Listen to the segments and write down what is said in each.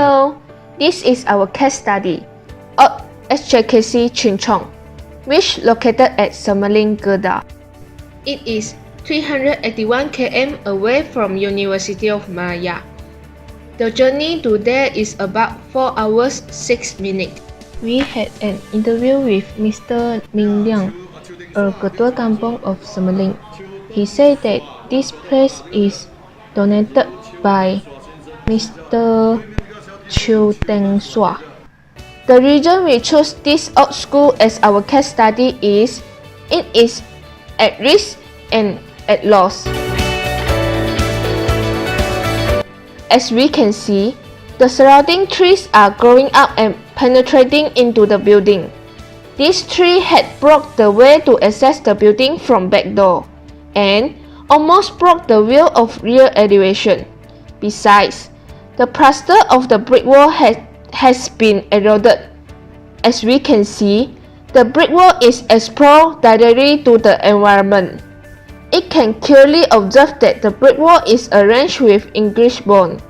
Hello, this is our case study of SJKC Chuncheon, which located at Semeling, Kedah. It is 381 km away from University of Malaya. The journey to there is about 4 hours 6 minutes. We had an interview with Mr. Ming Liang, a ketua kampung of Semeling. He said that this place is donated by Mr. Chiu Teng Sua. The reason we chose this old school as our case study is it is at risk and at loss. As we can see, the surrounding trees are growing up and penetrating into the building. This tree had blocked the way to access the building from back door and almost broke the wheel of rear elevation. Besides, the plaster of the brick wall has been eroded. As we can see, the brick wall is exposed directly to the environment. It can clearly observe that the brick wall is arranged with English bond.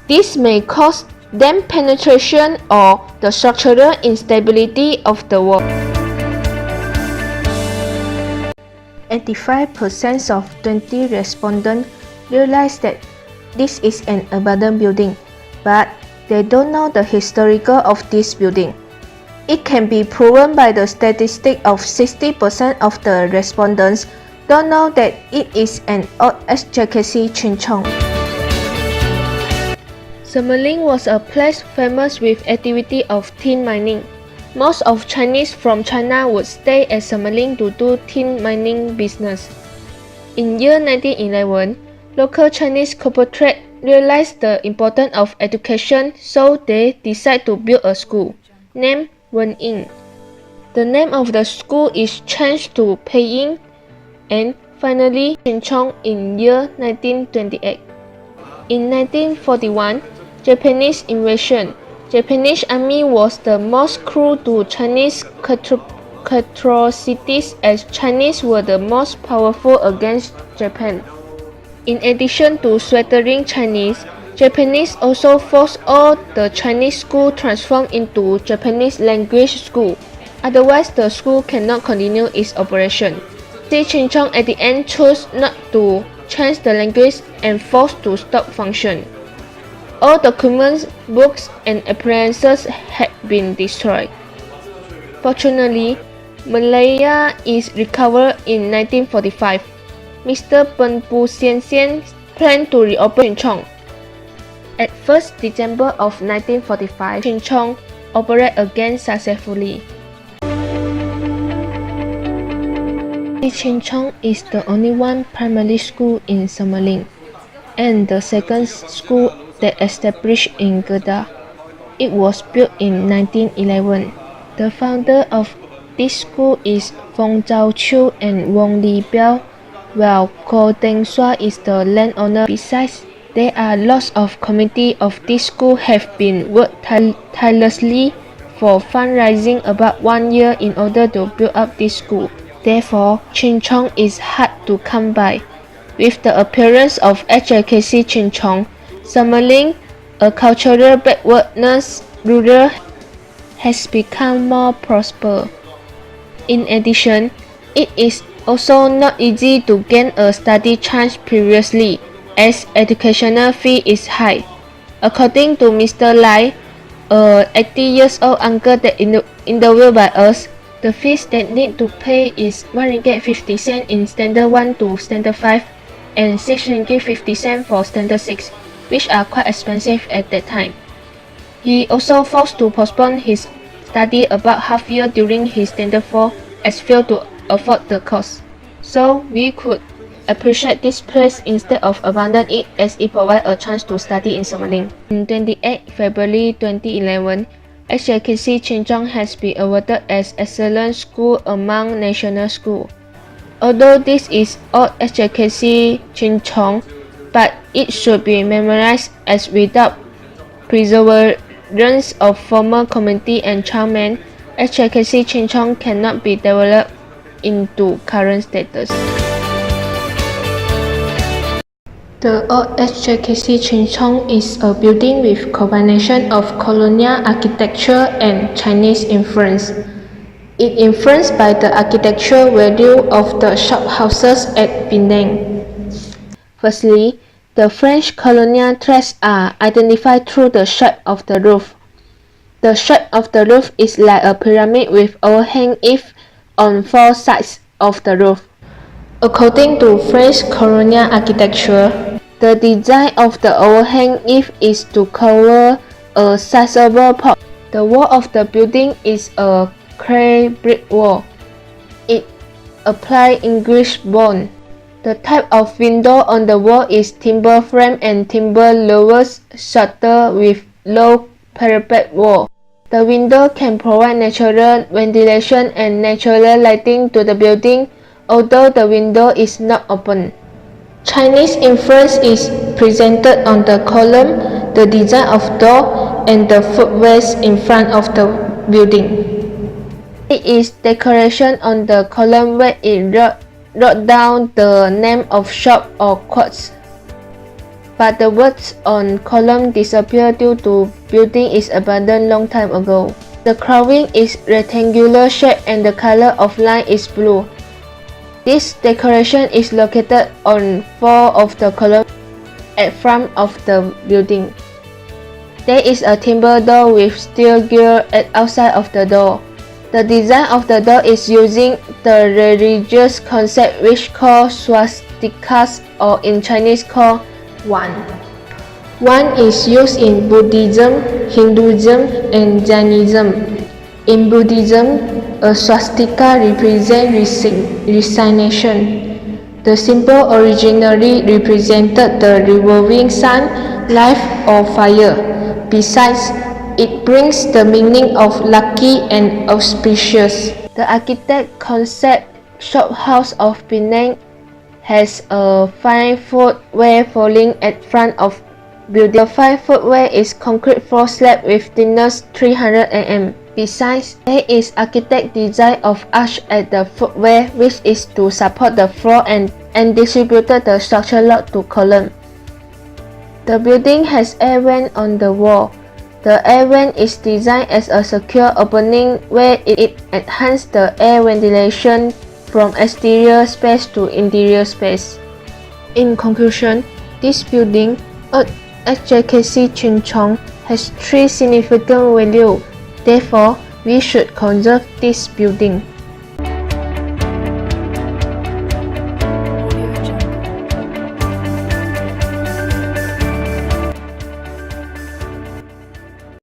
This may cause dam penetration or the structural instability of the wall. 85% of 20 respondents realized that this is an abandoned building, but they don't know the historical of this building. It can be proven by the statistic of 60% of the respondents don't know that it is an old SJKC Chuncheon. Semeling was a place famous with activity of tin mining. Most of Chinese from China would stay at Semeling to do tin mining business. In year 1911, local Chinese corporate realized the importance of education, so they decided to build a school, named Wenying. The name of the school is changed to Peiying, and finally Chuncheon in year 1928. In 1941, Japanese invasion. Japanese army was the most cruel to Chinese atrocities as Chinese were the most powerful against Japan. In addition to slaughtering Chinese, Japanese also forced all the Chinese schools transform into Japanese language school. Otherwise, the school cannot continue its operation. Chuncheon at the end chose not to change the language and forced to stop function. All documents, books, and appliances had been destroyed. Fortunately, Malaya is recovered in 1945. Mr. Pen Pu Sian Sian planned to reopen Chuncheon. At 1st December of 1945, Chuncheon operated again successfully. Chuncheon is the only one primary school in Semeling, and the second school that established in Kedah. It was built in 1911. The founder of this school is Fong Zhao Chiu and Wong Li Biao, while Ko Teng Sua is the landowner. Besides, there are lots of committee of this school have been worked tirelessly for fundraising about 1 year in order to build up this school. Therefore, Chuncheon is hard to come by. With the appearance of SJKC Chuncheon, Semeling, a cultural backwardness rural, has become more prosperous. In addition, it is also not easy to gain a study chance previously, as educational fee is high. According to Mr. Lai, a 80-years-old uncle that interviewed by us, the fees that need to pay is 1 ringgit 50 cents in Standard 1 to Standard 5 and 6 ringgit 50 cents for Standard 6, which are quite expensive at that time. He also forced to postpone his study about half year during his Standard 4 as failed to afford the cost. So we could appreciate this place instead of abandon it as it provides a chance to study in Semeling. On 28 February 2011, SJKC Chuncheon has been awarded as Excellent School among national schools. Although this is old SJKC Chuncheon, but it should be memorized as without perseverance of former committee and chairman, SJKC Chuncheon cannot be developed into current status. The old SJKC Chingchong is a building with combination of colonial architecture and Chinese influence. It influenced by the architectural value of the shophouses at Penang. Firstly, the French colonial threats are identified through the shape of the roof. The shape of the roof is like a pyramid with overhang eaves on four sides of the roof. According to French colonial architecture, the design of the overhang eave is to cover a sizable porch. The wall of the building is a clay brick wall. It applies English bond. The type of window on the wall is timber frame and timber lowers shutter with low parapet wall. The window can provide natural ventilation and natural lighting to the building, although the window is not open. Chinese influence is presented on the column, the design of door, and the footways in front of the building. It is decoration on the column where it wrote down the name of shop or quotes. But the words on column disappeared due to building is abandoned long time ago. The carving is rectangular shape and the color of line is blue. This decoration is located on four of the columns at front of the building. There is a timber door with steel gear at outside of the door. The design of the door is using the religious concept which called swastikas or in Chinese called Wan. Wan is used in Buddhism, Hinduism, and Jainism. In Buddhism, a swastika represents resignation. The symbol originally represented the revolving sun, life, or fire. Besides, it brings the meaning of lucky and auspicious. The architect concept shophouse of Penang has a 5-footway falling at front of building. The 5-footway is concrete floor slab with thickness 300 mm. Besides, there is architect design of arch at the footway which is to support the floor and distributed the structural load to column. The building has air vent on the wall. The air vent is designed as a secure opening where it enhances the air ventilation from exterior space to interior space. In conclusion, this building, SJKC Chingchong, has three significant values. Therefore, we should conserve this building.